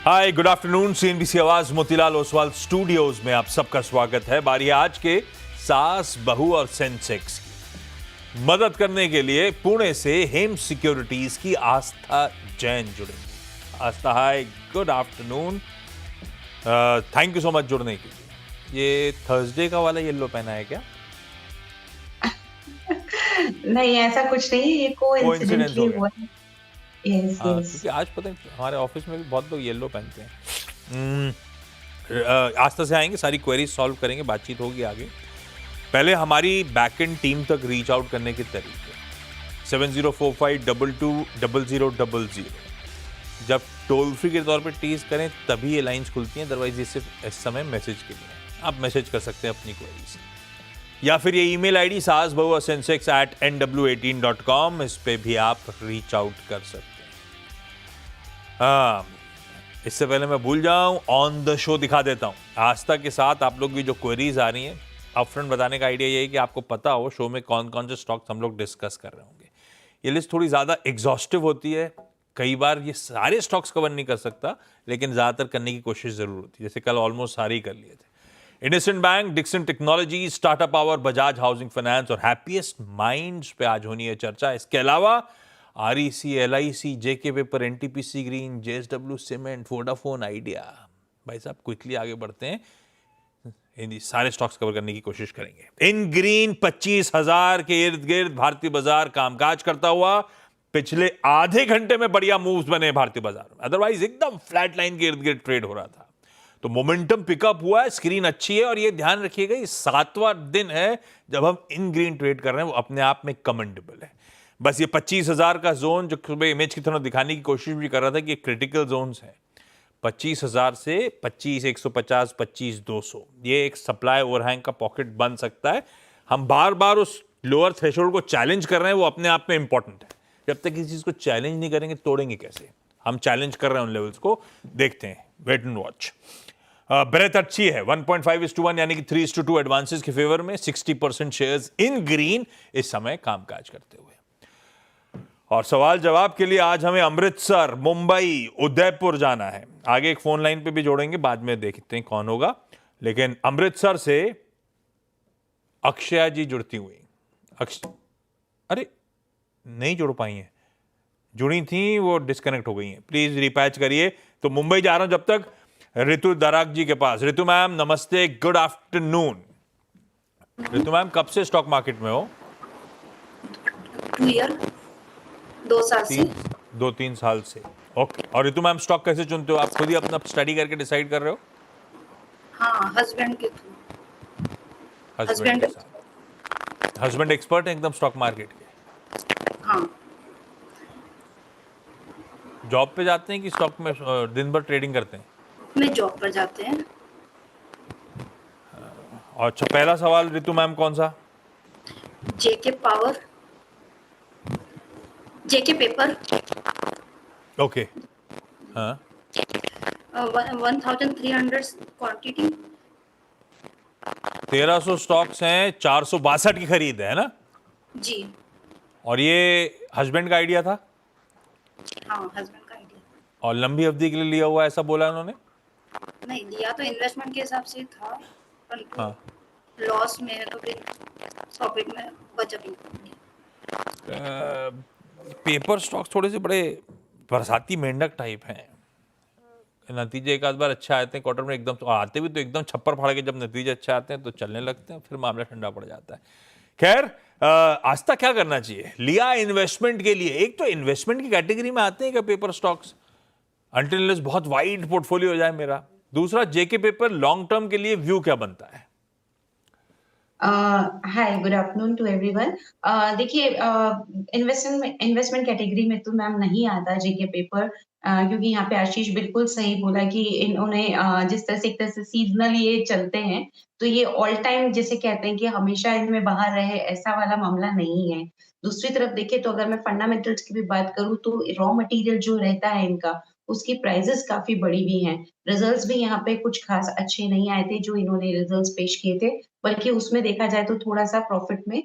हाय, good afternoon. CNBC आवाज Motilal Oswal studios में आप सबका स्वागत है। बारी है आज के सास, बहू और सेंसेक्स की। मदद करने के लिए पुणे से हेम सिक्योरिटीज की आस्था जैन जुड़ेंगी। Astha, hi, good afternoon. Thank you so much जुड़ने के लिए। ये थर्सडे का वाला येलो पहना है क्या? नहीं, ऐसा कुछ नहीं है, ये कोइंसिडेंस कोइंसिडेंटली हो गया। हुआ है। यस हाँ, यस। क्योंकि आज पता है हमारे ऑफिस में भी बहुत लोग येलो पहनते हैं। आस्था से आएंगे, सारी क्वेरीज सॉल्व करेंगे, बातचीत होगी आगे। पहले हमारी बैकएंड टीम तक रीच आउट करने के तरीके। 7045220000। जब टोल फ्री के तौर पे टीज करें तभी ये लाइंस खुलती हैं, अदरवाइज ये सिर्फ इस समय मैसेज के लिए। आप मैसेज कर सकते हैं अपनी क्वेरीज, या फिर ये ईमेल आईडी saasbahuasensex@nw18.com, इस पे भी आप रीच आउट कर सकते हैं। इससे पहले मैं भूल जाऊं, ऑन द शो दिखा देता हूं आस्था के साथ आप लोग की जो क्वेरीज आ रही हैं। अपफ्रंट बताने का आइडिया ये है कि आपको पता हो शो में कौन कौन से स्टॉक्स हम लोग डिस्कस कर रहे होंगे। ये लिस्ट थोड़ी ज़्यादा एग्जॉस्टिव होती है, कई बार ये सारे स्टॉक्स कवर नहीं कर सकता, लेकिन ज़्यादातर करने की कोशिश ज़रूर होती है। जैसे कल ऑलमोस्ट सारे ही कर लिए थे। IndusInd Bank, Dixon Technology, Tata Power, Bajaj Housing Finance और हैप्पीएस्ट माइंड्स पे आज होनी है चर्चा। इसके अलावा REC, LIC, JK Paper, NTPC Green, JSW Cement, Vodafone Idea. भाई साहब क्विकली आगे बढ़ते हैं, इन सारे स्टॉक्स कवर करने की कोशिश करेंगे। इन ग्रीन 25,000 के इर्द गिर्द भारतीय बाजार कामकाज करता हुआ। पिछले आधे घंटे में बढ़िया मूव्स बने भारतीय बाजार में, अदरवाइज एकदम फ्लैट लाइन के इर्द गिर्द ट्रेड हो रहा था। तो मोमेंटम पिकअप हुआ है, स्क्रीन अच्छी है, और ये ध्यान रखिएगा ये 7वां दिन है जब हम इन ग्रीन ट्रेड कर रहे हैं, वो अपने आप में कमेंडेबल है। बस ये 25,000 का जोन जो सुबह इमेज की तरह दिखाने की कोशिश भी कर रहा था कि ये क्रिटिकल जोन्स है। 25,000 से 25,150, 25,200 ये एक सप्लाई ओवरहैंग का पॉकेट बन सकता है। हम बार बार उस लोअर थ्रेशोल्ड को चैलेंज कर रहे हैं, वो अपने आप में इंपॉर्टेंट है। जब तक किसी चीज को चैलेंज नहीं करेंगे तोड़ेंगे कैसे? हम चैलेंज कर रहे हैं उन लेवल्स को, देखते हैं, वेट एंड वॉच। ब्रेथ अच्छी है, 1.5:1 यानी कि 3:2 एडवांसेस के फेवर में। 60% शेयर्स इन ग्रीन इस समय कामकाज करते हुए। और सवाल जवाब के लिए आज हमें अमृतसर, मुंबई, उदयपुर जाना है। आगे एक फोन लाइन पे भी जोड़ेंगे, बाद में देखते हैं कौन होगा। लेकिन अमृतसर से अक्षया जी जुड़ती हुई। अरे नहीं जुड़ पाई हैं, जुड़ी थी वो डिस्कनेक्ट हो गई हैं, प्लीज रिपैच करिए। तो मुंबई जा रहा हूं जब तक ऋतु दराक जी के पास। ऋतु मैम नमस्ते, गुड आफ्टरनून। ऋतु मैम कब से स्टॉक मार्केट में हो? 2 ईयर, 2 साल से। 2-3 साल से, ओके। और ऋतु मैम स्टॉक कैसे चुनते हो? आप खुद ही अपना स्टडी करके डिसाइड कर रहे हो? हाँ, हस्बैंड के थ्रू। हस्बैंड के साथ। हस्बैंड एक्सपर्ट है एकदम स्टॉक मार्केट के? हाँ। जॉब पे जाते हैं कि स्टॉक में दिन भर ट्रेडिंग करते हैं? अपने जॉब पर जाते हैं। और अच्छा, पहला सवाल ऋतु मैम कौन सा? जेके पावर, जेके पेपर। ओके, हाँ। 1300 क्वांटिटी। 1300 स्टॉक्स हैं, 462 की खरीद है ना? जी। और ये हस्बैंड का आइडिया था? हाँ, हस्बैंड का आइडिया। और लंबी अवधि के लिए लिया हुआ ऐसा बोला उन्होंने? नहीं, लिया तो इन्वेस्टमेंट के हिसाब से था, परंतु हाँ। लॉस में है तो फिर प्रॉफिट में बचा भी। पेपर स्टॉक्स थोड़े से बड़े बरसाती मेंढक टाइप हैं। नतीजे एक आध बार अच्छे आते हैं क्वार्टर में, एकदम तो आते भी तो एकदम छप्पर फाड़ के, जब नतीजे अच्छे आते हैं तो चलने लगते हैं, फिर मामला ठंडा पड़ जाता है। खैर, आस्था क्या करना चाहिए? लिया इन्वेस्टमेंट के लिए। एक तो इन्वेस्टमेंट की कैटेगरी में आते हैं क्या पेपर स्टॉक्स, अनटिल बहुत वाइड पोर्टफोलियो हो जाए मेरा। दूसरा, जेके पेपर लॉन्ग टर्म के लिए व्यू क्या बनता है? हाय, गुड आफ्टरनून टू एवरीवन। देखिए, इन्वेस्टमेंट कैटेगरी में तो मैम नहीं आता जेके पेपर, क्योंकि यहाँ पे आशीष बिल्कुल सही बोला कि इन्होंने जिस तरह से एक तरह से सीजनल ये चलते हैं, तो ये ऑल टाइम जिसे कहते हैं कि हमेशा इनमें बाहर रहे, ऐसा वाला मामला नहीं है। दूसरी तरफ देखिए तो अगर मैं फंडामेंटल्स की भी बात करूँ तो रॉ मटेरियल जो रहता है इनका, उसकी प्राइसेस काफ़ी बढ़ी हुई हैं। रिजल्ट्स भी यहाँ पे कुछ खास अच्छे नहीं आए थे जो इन्होंने रिजल्ट्स पेश किए थे, बल्कि उसमें देखा जाए तो थोड़ा-सा प्रॉफिट में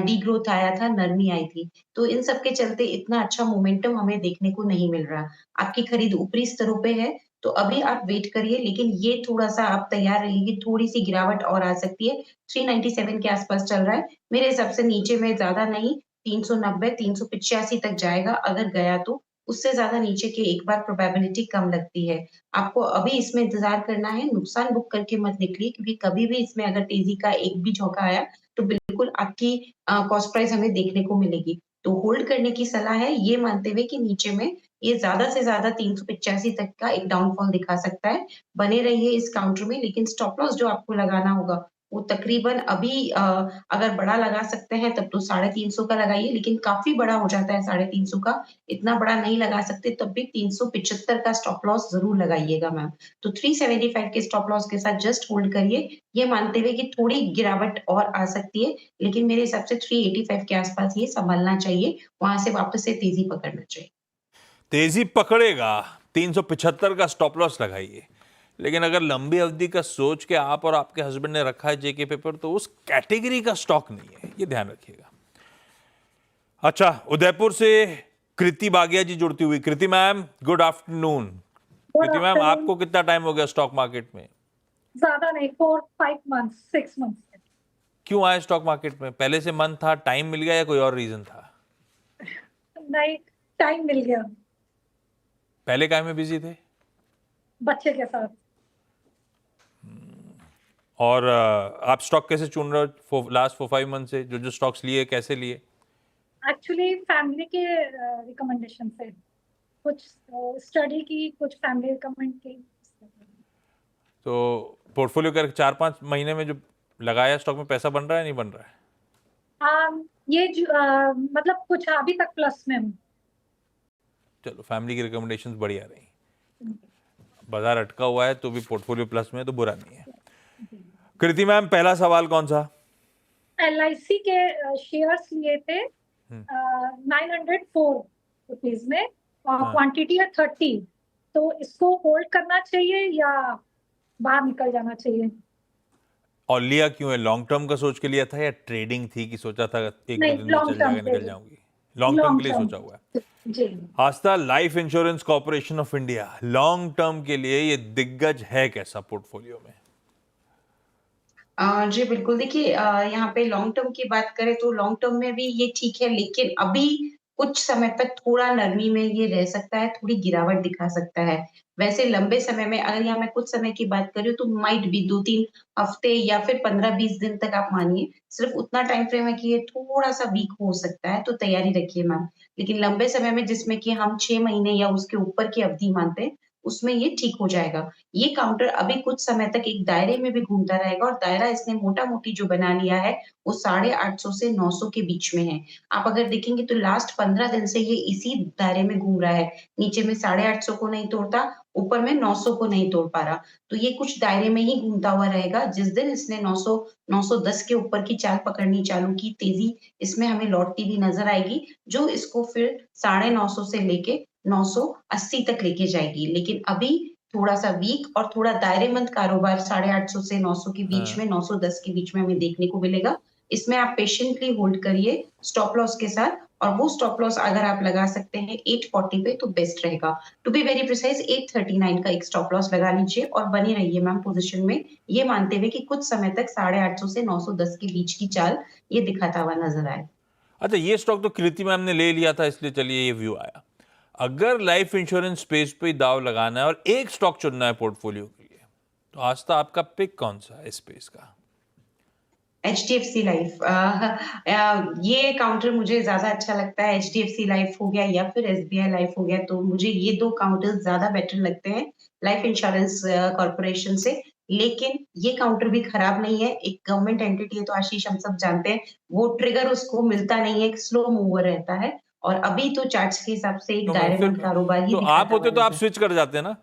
डीग्रोथ आया था, नरमी आई थी। तो इन सब के चलते इतना अच्छा मोमेंटम हमें देखने को नहीं मिल रहा। आपकी खरीद ऊपरी स्तरों पे है, तो अभी आप वेट करिए, लेकिन ये थोड़ा-सा आप तैयार रहिए कि थोड़ी-सी गिरावट और आ सकती है। 397 के आस-पास चल रहा है। मेरे हिसाब से नीचे में ज़्यादा नहीं, 390, 385 तक जाएगा, अगर गया तो। उससे ज़्यादा नीचे की एक बार प्रोबेबिलिटी कम लगती है। आपको अभी इसमें इंतज़ार करना है, नुकसान बुक करके मत निकलिए, क्योंकि कभी भी इसमें अगर तेज़ी का एक भी झोंका आया, तो बिल्कुल आपकी कॉस्ट प्राइस हमें देखने को मिलेगी। तो होल्ड करने की सलाह है, ये मानते हुए कि नीचे में ये ज़्यादा से ज़्यादा 385 तक का एक डाउनफॉल दिखा सकता है। बने रहिए इस काउंटर में, लेकिन स्टॉप लॉस जो आपको लगाना होगा, वो तकरीबन अभी अगर बड़ा लगा सकते हैं तब तो 350 का लगाइए, लेकिन काफ़ी बड़ा हो जाता है 350 का, इतना बड़ा नहीं लगा सकते, तब भी 375 का स्टॉप लॉस ज़रूर लगाइएगा मैम। तो 375 के स्टॉप लॉस के साथ जस्ट होल्ड करिए, ये मानते हुए कि थोड़ी गिरावट और आ सकती है, लेकिन मेरे हिसाब से 385 के आस-पास ये सँभलना चाहिए, वहाँ से वापस से तेज़ी पकड़ना चाहिए। तेजी पकड़ेगा, 375 का स्टॉप लॉस लगाइए। लेकिन अगर लंबी अवधि का सोच के आप और आपके हस्बैंड ने रखा है जेके पेपर, तो उस कैटेगरी का स्टॉक नहीं है, ये ध्यान रखिएगा। अच्छा, उदयपुर से कृति बागिया जी जुड़ती हुई। कृति मैम, गुड आफ्टरनून। गुड कृति मैम, आफ्टरनून। आपको कितना टाइम हो गया स्टॉक मार्केट में? ज्यादा नहीं, 4-5 मंथ्स, 6 मंथ्स। क्यों आए स्टॉक मार्केट में? पहले से मन था, टाइम मिल गया, या कोई और रीजन था? नहीं, टाइम मिल गया पहले काय में बिजी थे? बच्चे के साथ। और आप स्टॉक कैसे चुन रहे हो लास्ट 4-5 मंथ से? जो जो स्टॉक्स लिए, कैसे लिए? एक्चुअली फैमिली के रिकमेंडेशन से, कुछ स्टडी की, कुछ फैमिली रिकमेंड की। तो पोर्टफोलियो कर 4-5 महीने में जो लगाया स्टॉक में, पैसा बन रहा है, नहीं बन रहा है? ये मतलब कुछ अभी तक प्लस में हूँ। चलो, फैमिली की रिकमेंडेशंस बढ़िया रही। बाजार अटका हुआ है तो भी पोर्टफोलियो प्लस में है, तो बुरा नहीं है। कृति मैम, पहला सवाल कौन सा? LIC के शेयर्स लिए थे 904 रुपीज में, और हाँ। क्वांटिटी है 30। तो इसको होल्ड करना चाहिए या बाहर निकल जाना चाहिए? और लिया क्यों है? लॉन्ग टर्म का सोच के लिया था, या ट्रेडिंग थी कि सोचा था एक दो नहीं, दिन में लॉन्ग चल टर्म जाएगा, पे। निकल जाऊंगी? लॉन्ग टर्म के लिए सोचा हुआ है। जी। Astha Life Insurance Corporation of India long term के लिए ये दिग्गज है कैसा पोर्टफोलियो में? जी बिल्कुल, देखिए यहाँ पे लॉन्ग टर्म की बात करें तो लॉन्ग टर्म में भी ये ठीक है, लेकिन अभी कुछ समय तक थोड़ा नरमी में ये रह सकता है, थोड़ी गिरावट दिखा सकता है। वैसे लंबे समय में अगर यहाँ मैं कुछ समय की बात करूँ तो माइट बी 2-3 हफ्ते या फिर 15-20 दिन तक आप मानिए, सिर्फ़ उतना टाइम फ्रेम है कि ये थोड़ा-सा वीक हो सकता है, तो तैयारी रखिए मैम। लेकिन लंबे समय में जिसमें कि हम 6 महीने या उसके ऊपर की अवधि मानते हैं, उसमें ये ठीक हो जाएगा। ये काउंटर अभी कुछ समय तक एक दायरे में भी घूमता रहेगा, और दायरा इसने मोटा-मोटी जो बना लिया है, वो 850 से 900 के बीच में है। आप अगर देखेंगे तो लास्ट 15 दिन से ये इसी दायरे में घूम रहा है। नीचे में 850 को नहीं तोड़ता, ऊपर में 900 को नहीं तोड़ पा रहा। तो ये कुछ दायरे में ही घूमता हुआ रहेगा। जिस दिन इसने 900, 910 के ऊपर की चाल पकड़नी चालू की, तेज़ी इसमें हमें लौटती हुई नज़र आएगी, जो इसको फिर 950 से लेके 980 तक लेके जाएगी। लेकिन अभी थोड़ा-सा वीक और थोड़ा दायरेमंद कारोबार 850 से 900 के बीच में, हाँ। 910 के बीच में हमें देखने को मिलेगा। इसमें आप पेशेंटली होल्ड करिए स्टॉप लॉस के साथ, और वो स्टॉप लॉस अगर आप लगा सकते हैं 840 पे तो बेस्ट रहेगा। टू बी वेरी प्रिसाइज़ 839 का एक स्टॉप लॉस लगा लीजिए और बने रहिए मैम पोज़ीशन में, ये मानते हुए कि कुछ समय तक 850 से 910 के बीच की चाल ये दिखाता हुआ नज़र आए। अच्छा, ये स्टॉक तो कृति मैम ने ले लिया था, इसलिए चलिए ये व्यू आया। अगर लाइफ इंश्योरेंस स्पेस पे ही दाव लगाना है और एक स्टॉक चुनना है पोर्टफोलियो के लिए, तो आस्था आपका पिक कौन सा है इस स्पेस का? एचडीएफसी लाइफ ये काउंटर मुझे ज़्यादा अच्छा लगता है। एचडीएफसी लाइफ हो गया या फिर एसबीआई लाइफ हो गया, तो मुझे ये 2 काउंटर्स ज़्यादा बेटर लगते हैं लाइफ इंश्योरेंस कॉर्पोरेशन से। लेकिन ये काउंटर भी खराब नहीं है, एक गवर्नमेंट एंटिटी है तो आशीष हम सब जानते हैं, वो ट्रिगर उसको मिलता नहीं है, एक स्लो मूवर रहता है, और अभी तो चार्ट्स के हिसाब से एक तो मैम फिर, दायरेमंद कारोबार ही तो आप दिखाता हुआ होते तो आप नज़र। स्विच कर जाते ना?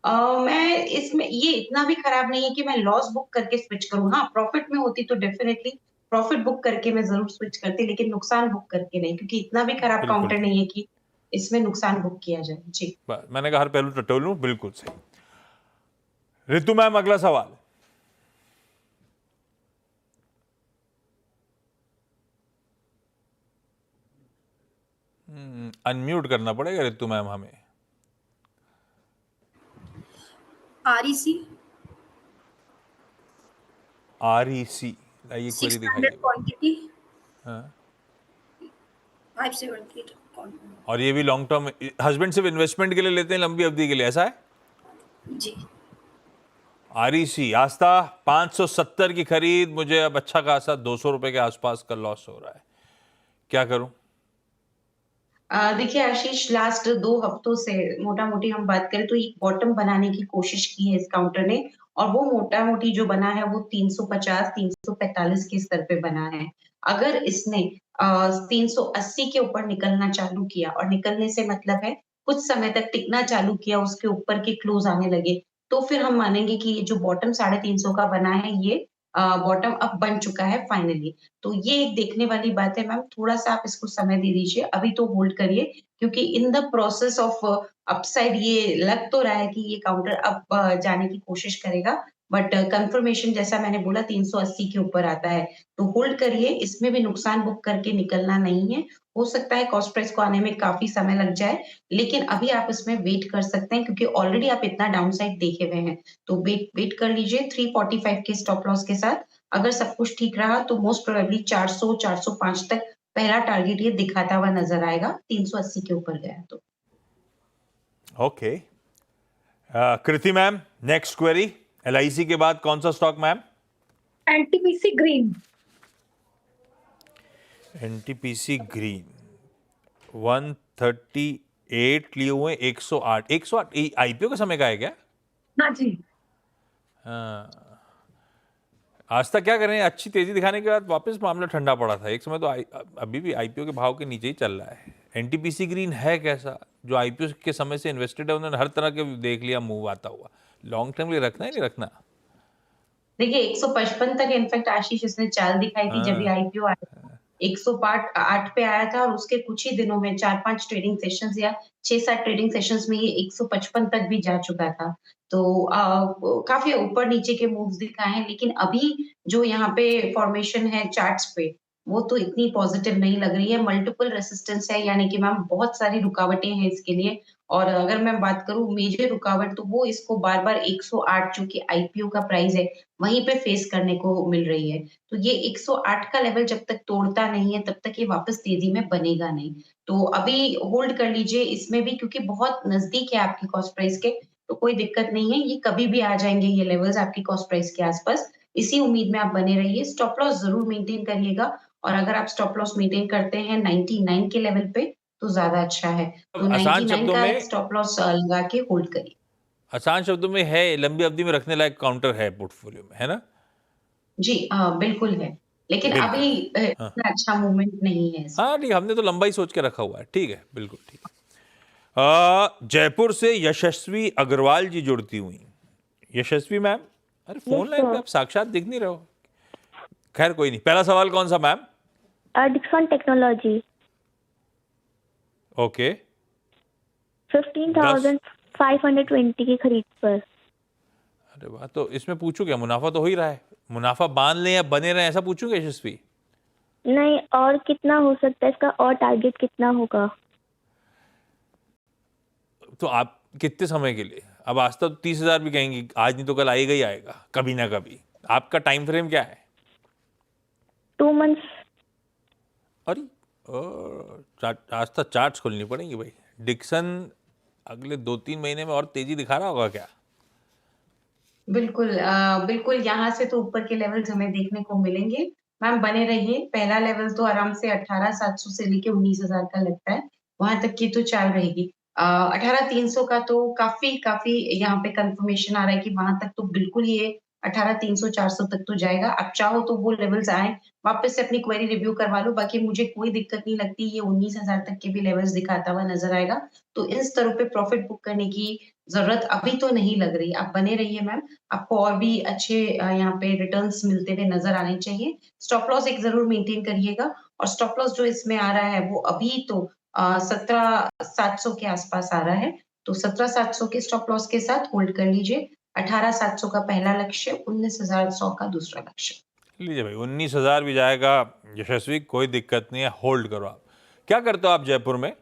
मैं इसमें ये इतना भी खराब नहीं है कि मैं लॉस बुक करके स्विच करूँ। हाँ, प्रॉफिट में होती तो डेफिनिटली प्रॉफिट बुक करके मैं ज़रूर स्विच करती, लेकिन नुकसान बुक करके नहीं, क्योंकि इतना भी खराब बिल्कुल काउंटर ठीक। नहीं है कि इसमें नुकसान बुक किया जाए। जी। मैंने कहा हर पहलू टटोलूं, बिल्कुल सही। रितु मैम, अगला सवाल। अनम्यूट करना पड़ेगा रितु मैम हमें। REC REC, ये क्वेरी 600 दिखाइए। क्वांटिटी हाँ, 578 और ये भी लॉन्ग टर्म, हस्बैंड सिर्फ इन्वेस्टमेंट के लिए लेते हैं, लंबी अवधि के लिए, ऐसा है? जी। REC आस्था 570 की खरीद, मुझे अब अच्छा खासा 200 रुपए के आसपास का लॉस हो रहा है, क्या करूं? देखिए आशीष, लास्ट 2 हफ्तों से मोटा-मोटी हम बात करें तो एक बॉटम बनाने की कोशिश की है इस काउंटर ने, और वो मोटा-मोटी जो बना है वो 350-345 के स्तर पे बना है। अगर इसने 380 के ऊपर निकलना चालू किया, और निकलने से मतलब है कुछ समय तक टिकना चालू किया, उसके ऊपर के क्लोज आने लगे, तो फिर हम मानेंगे कि ये जो बॉटम 350 का बना है, ये बॉटम अब बन चुका है फाइनली। तो ये एक देखने वाली बात है मैम, थोड़ा-सा आप इसको समय दे दीजिए, अभी तो होल्ड करिए, क्योंकि in the process of upside ये लग तो रहा है कि ये काउंटर अब जाने की कोशिश करेगा, बट कंफर्मेशन जैसा मैंने बोला 380 के ऊपर आता है, तो होल्ड करिए, इसमें भी नुकसान बुक करके निकलना नहीं है। हो सकता है कॉस्ट प्राइस को आने में काफ़ी समय लग जाए, लेकिन अभी आप इसमें वेट कर सकते हैं, क्योंकि ऑलरेडी आप इतना डाउनसाइड देखे हुए हैं। तो वेट वेट कर लीजिए 345 के स्टॉप लॉस के साथ। अगर सब कुछ ठीक रहा तो मोस्ट प्रोबेबली 400-405 तक पहला टारगेट ये दिखाता हुआ नज़र आएगा, 380 के ऊपर गया तो। ओके, कृति मैम, नेक्स्ट क्वेरी। LIC के बाद कौन सा stock ma'am? NTPC green. NTPC green 138 लिए हुए, 108 IPO के समय का है क्या? हाँ जी। हाँ। आज तक क्या करें, अच्छी तेजी दिखाने के बाद वापस मामला ठंडा पड़ा था, एक समय तो अभी भी IPO के भाव के नीचे ही चल रहा है। NTPC ग्रीन है कैसा? जो IPO के समय से इन्वेस्टेड है उन्होंने हर तरह के देख लिया मूव आता हुआ, लॉन्ग टर्म के लिए रखना है नहीं रखना? देखिए 155 तक इनफैक्ट आशीष इसने चाल दिखाई थी जब ये हाँ, आईपीओ आया था। 108 पे आया था, और उसके कुछ ही दिनों में 4-5 ट्रेडिंग सेशंस या 6-7 ट्रेडिंग सेशंस में ये 155 तक भी जा चुका था। तो काफ़ी ऊपर-नीचे के मूव्स दिखाए हैं, लेकिन अभी जो यहाँ पे फॉर्मेशन है चार्ट्स पे, वो तो इतनी पॉजिटिव नहीं लग रही है। मल्टीपल रेजिस्टेंस है, यानी कि मैम बहुत सारी रुकावटें हैं इसके लिए, और अगर मैं बात करूँ मेजर रुकावट, तो वो इसको बार-बार 108 जो कि आईपीओ का प्राइस है, वहीं पे फेस करने को मिल रही है। तो ये 108 का लेवल जब तक तोड़ता नहीं है, तब तक ये वापस तेज़ी में बनेगा नहीं। तो अभी होल्ड कर लीजिए इसमें भी, क्योंकि बहुत नज़दीक है आपकी कॉस्ट प्राइस के, तो कोई दिक्कत नहीं है। ये कभी भी आ जाएँगे ये लेवल्स आपकी कॉस्ट प्राइस के आस-पास। इसी उम्मीद में आप बने रहिए। स्टॉप लॉस ज़रूर मेंटेन करिएगा, और अगर आप स्टॉप लॉस मेंटेन करते हैं 99 के लेवल पे, तो ज़्यादा अच्छा है। अब तो आसान 99 शब्दों का में, एक स्टॉप लॉस लगा के होल्ड करिए। है, लंबी अवधि में रखने लायक काउंटर है पोर्टफोलियो में, है ना? जी, बिल्कुल है। लेकिन बिल्कुल अभी है। हाँ इतना अच्छा मूवमेंट नहीं है इसमें। हाँ, नहीं हमने तो लंबाई सोच के रखा हुआ है, ठीक है, बिल्कुल ठीक है। जयपुर से यशस्वी अग्रवाल जी जुड़ती हुई। यशस्वी मैम, अरे फोन Yes, लाइन पे sir. आप साक्षात दिख नहीं रहे हो। खैर कोई नहीं, पहला सवाल कौन सा मैम? डिक्सन टेक्नोलॉजी ओके, 15,520 की खरीद पर। अरे वाह, तो इसमें पूछू क्या, मुनाफा तो हो ही रहा है, मुनाफा बांध लें या बने रहें, ऐसा पूछूंगा यशस्वी? नहीं, और कितना हो सकता है इसका, और टारगेट कितना होगा? तो आप कितने समय के लिए? अब आज तक 30,000 भी कहेंगी, आज नहीं तो कल आएगा ही आएगा, कभी ना कभी। आपका टाइम फ्रेम क्या है? 2 months। अरे आज तक चार्ट्स खोलनी पड़ेंगी भाई। डिक्सन अगले 2-3 महीने में और तेजी दिखा रहा होगा क्या? बिल्कुल बिल्कुल, यहाँ से तो ऊपर के लेवल्स हमें देखने को मिलेंगे। मैम बने रहिए, पहला लेवल तो आराम से 18,700 से लेके 19,000 का लगता है, वहाँ तक की तो चाल रहेगी। 18,300 का तो काफ़ी यहाँ पे कन्फर्मेशन आ रहा है कि वहाँ तक तो बिल्कुल ये 18,300-400 तक तो जाएगा। आप चाहो तो वो लेवल्स आएँ, वापस से अपनी क्वेरी रिव्यू करवा लो, बाकी मुझे कोई दिक्कत नहीं लगती, ये 19,000 तक के भी लेवल्स दिखाता हुआ नज़र आएगा। तो इन स्तरों पे प्रॉफिट बुक करने की ज़रूरत अभी तो नहीं लग रही। आप बने रहिए मैम, आपको और भी अच्छे यहाँ पे रिटर्न्स मिलते हुए नज़र आने चाहिए। स्टॉप लॉस एक ज़रूर मेंटेन करिएगा, और स्टॉप लॉस जो इसमें आ रहा है वो अभी तो 17,700 के आसपास आ रहा है। तो 17,700 के स्टॉप लॉस के साथ होल्ड कर लीजिए। 18,700 का पहला लक्ष्य, 19,100 का दूसरा लक्ष्य। लीजिए भाई, 19,000 भी जाएगा यशस्वी, कोई दिक्कत नहीं है, होल्ड करो आप। क्या करते हो आप जयपुर में?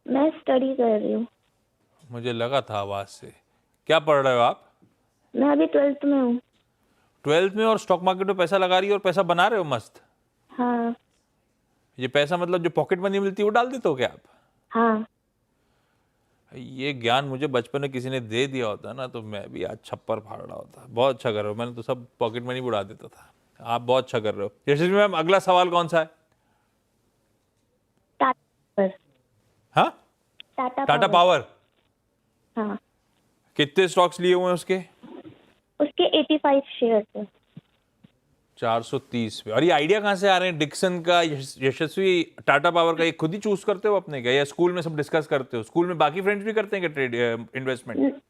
मैं स्टडी कर रही हूँ। मुझे लगा था आवाज से। क्या पढ़ रहे हो आप? मैं अभी 12th में हूँ। 12th में, और स्टॉक मार्केट में पैसा लगा रही हो और पैसा बना रहे हो मस्त। हाँ ये पैसा मतलब जो पॉकेट मनी मिलती है वो डाल देते हो क्या आप? हाँ। ये ज्ञान मुझे बचपन में किसी ने दे दिया होता ना तो मैं भी आज छप्पर फाड़ रहा होता। बहुत अच्छा कर रहे हो, मैंने तो सब पॉकेट मनी उड़ा देता था। आप बहुत अच्छा कर रहे हो। यशस्वी मैम, अगला सवाल कौन सा है? टाटा पावर। हाँ, टाटा पावर। हाँ, कितने स्टॉक्स लिए हुए हैं उसके? उसके 85 शेयर थे। 430 पे। और ये आइडिया कहाँ से आ रहे हैं? डिक्सन का, यशस्वी, टाटा पावर का, ये खुद ही चूज करते हो अपने का, या स्कूल में सब डिस्कस करते हो? स्कूल में बाकी फ्रेंड्स भी करते हैं क्या ट्रेड इन्वेस्टमेंट?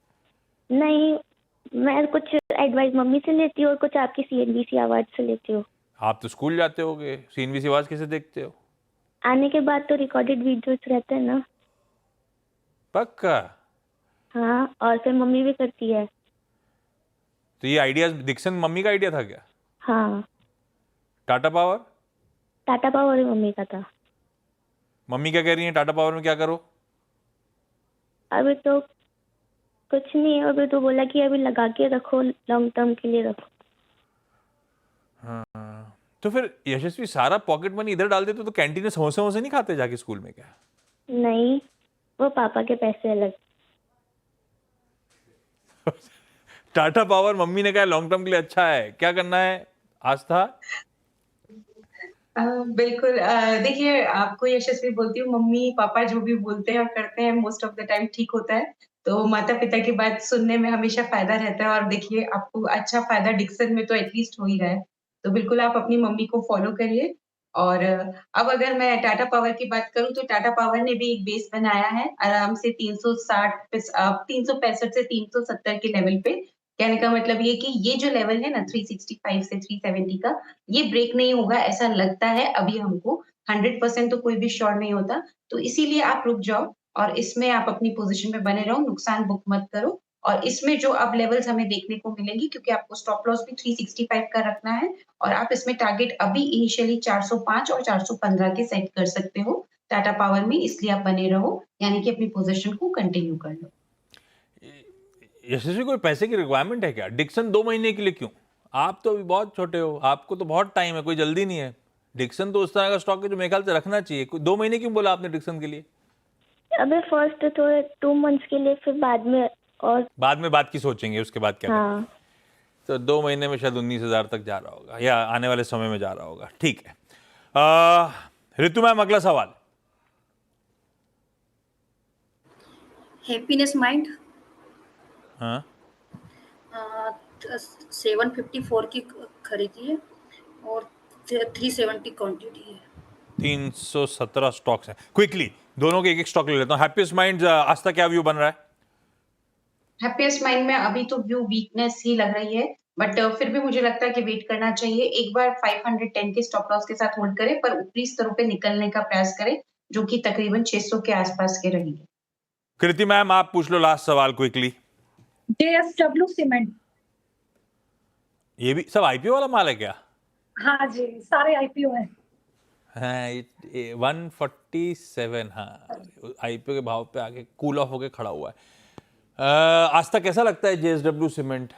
नहीं, मैं कुछ एडवाइस मम्मी से लेती हूँ और कुछ आपकी CNBC अवार्ड से लेती हूँ। आप तो स्कूल जाते होगे, सीएनबीसी आवाज कैसे देखते हो? आने के बाद तो रिकॉर्डेड वीडियोस रहते हैं ना। पक्का? हाँ, और फिर मम्मी भी करती है। तो ये आइडिया डिक्सन मम्मी का आइडिया था क्या? हाँ, टाटा पावर? टाटा पावर ही मम्मी का था। मम्मी क्या कह रही है टाटा पावर में क्या करो? अभी तो कुछ नहीं है, अभी तो बोला कि अभी लगा के रखो, लॉन्ग टर्म के लिए रखो। हाँ, तो फिर यशस्वी सारा पॉकेट मनी इधर डाल देते तो कैंटीन में समोसे वमोसे नहीं खाते जाके स्कूल में क्या? नहीं, वो पापा के पैसे अलग। टाटा पावर मम्मी ने कहा लॉन्ग टर्म के लिए अच्छा है, क्या करना है आस्था? बिल्कुल, देखिए, आपको यशस्वी बोलती हूँ, मम्मी पापा जो भी बोलते हैं और करते हैं मोस्ट ऑफ द टाइम ठीक होता है। तो माता-पिता की बात सुनने में हमेशा फ़ायदा रहता है, और देखिए आपको अच्छा फ़ायदा डिक्सन में तो एटलीस्ट हो ही रहा है। तो बिल्कुल आप अपनी मम्मी को फ़ॉलो करिए। और अब अगर मैं टाटा पावर की बात करूँ, तो टाटा पावर ने भी एक बेस बनाया है आराम से 365 से 370 के लेवल पे। कहने का मतलब ये कि ये जो लेवल है ना 365 से 370 का, ये ब्रेक नहीं होगा ऐसा लगता है अभी हमको। 100% तो कोई भी श्योर नहीं होता। तो इसीलिए आप रुक जाओ और इसमें आप अपनी पोज़ीशन में बने रहो, नुकसान बुक मत करो। और इसमें जो अब लेवल्स हमें देखने को मिलेंगी, क्योंकि आपको स्टॉप लॉस भी 365 का रखना है, और आप इसमें टारगेट अभी इनिशियली 405 और 415 के सेट कर सकते हो टाटा पावर में, इसलिए आप बने रहो, यानी कि अपनी पोज़ीशन को कंटिन्यू कर लो। यशस्वी, कोई पैसे की रिक्वायरमेंट है क्या? डिक्सन 2 महीने के लिए क्यों? आप तो अभी बहुत छोटे हो, आपको तो बहुत टाइम है, कोई जल्दी नहीं है। डिक्सन तो उस तरह का स्टॉक है जो मेरे ख्याल से रखना चाहिए। 2 महीने क्यों बोला आपने डिक्सन के लिए? अभी फर्स्ट थोड़े 2 मंथ्स के लिए, फिर बाद में। और बाद में बात की सोचेंगे उसके बाद क्या करेंगे। हाँ, तो 2 महीने में शायद 19,000 तक जा रहा होगा, या आने वाले समय में जा रहा होगा। ठीक है। ऋतु मैम, अगला सवाल। हैप्पीनेस माइंड हाँ, 754 की खरीदी है और 370 क्वांटिटी है। 317 स्टॉक्स हैं। क्विकली दोनों के एक एक स्टॉक ले लेता हूँ। हैप्पीएस्ट माइंड, आज तक क्या व्यू बन रहा है? हैप्पीएस्ट माइंड में अभी तो व्यू वीकनेस ही लग रही है, बट फिर भी मुझे लगता है कि वेट करना चाहिए। एक बार 510 के स्टॉप लॉस के साथ होल्ड करें, पर ऊपरी स्तरों पे निकलने का प्रयास करें, जो कि तकरीबन 600 के आसपास के रहेंगे। कृति मैम, आप पूछ लो लास्ट सवाल क्विकली। JSW cement. ये भी सब आईपीओ वाला माल है क्या? हाँ जी, सारे IPO हैं। हाँ, 147, हाँ, आईपीओ के भाव पे आके कूल ऑफ होके खड़ा हुआ है। आज तक कैसा लगता है जेएसडब्ल्यू सीमेंट?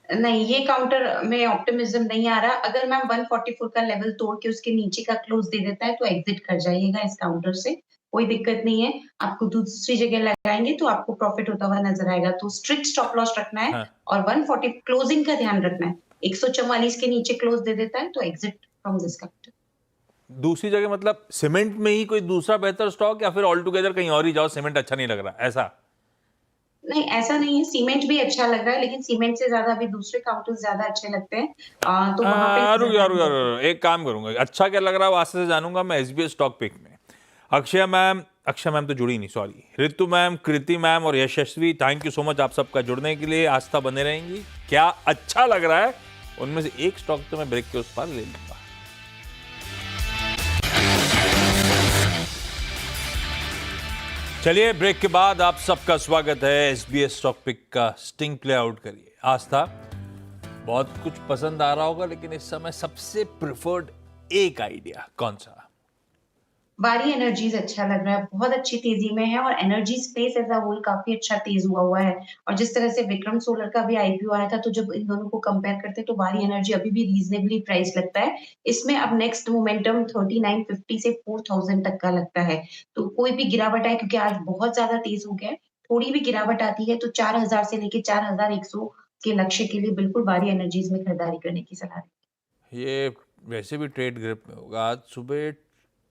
नहीं, ये काउंटर में ऑप्टिमिज्म नहीं आ रहा। अगर मैम 144 का लेवल तोड़ के उसके नीचे का क्लोज दे देता है, तो एग्जिट कर जाइएगा इस काउंटर से, कोई दिक्कत नहीं है। आपको दूसरी जगह लगाएंगे तो आपको प्रॉफिट होता हुआ नजर आएगा। तो स्ट्रिक्ट स्टॉप लॉस रखना है, हाँ। और 140 क्लोजिंग का ध्यान रखना है। 144 के नीचे क्लोज दे देता है तो एग्जिट फ्रॉम दिस काउंटर। दूसरी जगह मतलब सीमेंट में ही कोई दूसरा बेहतर स्टॉक, या फिर ऑल टुगेदर कहीं और ही जाओ, सीमेंट अच्छा नहीं लग रहा, ऐसा? नहीं, ऐसा नहीं है, सीमेंट भी अच्छा लग रहा है, लेकिन सीमेंट से ज्यादा अभी दूसरे काउंटर्स ज्यादा अच्छे लगते हैं। तो वहां पे रुक यार, एक काम करूंगा, अच्छा क्या लग रहा है वो आज से जानूंगा मैं एसबीएस स्टॉक पिक में। अक्षय मैम तो जुड़ी नहीं, सॉरी। ऋतु मैम, कृति मैम और यशस्वी, थैंक यू सो मच आप सबका जुड़ने के लिए। आस्था बने रहेंगी। क्या अच्छा लग रहा है उनमें से एक स्टॉक तो मैं ब्रेक के उस पार ले लूंगा। चलिए, ब्रेक के बाद आप सबका स्वागत है एसबीएस स्टॉक पिक का स्टिंग प्ले आउट करिए। आस्था, बहुत कुछ पसंद आ रहा होगा, लेकिन इस समय सबसे प्रिफर्ड एक आइडिया कौन सा? बारी एनर्जीज अच्छा लग रहा है, बहुत अच्छी तेजी में है और energy space as a whole काफी अच्छा तेज हुआ है। और जिस तरह से विक्रम सोलर का भी आईपीओ आया था, तो जब इन दोनों को कंपेयर करते हैं तो बारी एनर्जी अभी भी रीजनेबली प्राइस लगता है। इसमें अब नेक्स्ट मोमेंटम 3950 से 4000 तक का लगता है। तो कोई भी गिरावट आए, क्योंकि आज बहुत ज्यादा तेज हो गया है, थोड़ी भी गिरावट आती है तो 4000 से लेके 4100 के लक्ष्य के लिए बिल्कुल बारी एनर्जीज में खरीदारी करने की सलाह है। ये वैसे भी ट्रेड ग्रिप में होगा। आज सुबह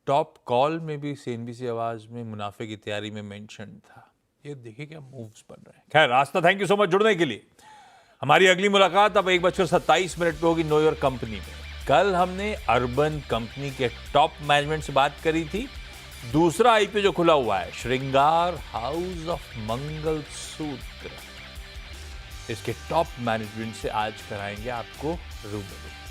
टॉप कॉल में भी सीएनबीसी आवाज में मुनाफे की तैयारी में मेंशन था। ये देखिए क्या मूव्स बन रहे हैं। खैर रास्ता, थैंक यू सो मच जुड़ने के लिए। हमारी अगली मुलाकात अब 1:27 पे होगी न्यू यॉर्क कंपनी में। कल हमने अर्बन कंपनी के टॉप मैनेजमेंट से बात करी थी। दूसरा आईपीओ जो खुला हुआ है, श्रृंगार हाउस ऑफ मंगलसूत्र, इसके टॉप मैनेजमेंट से आज कराएंगे आपको रूबरू।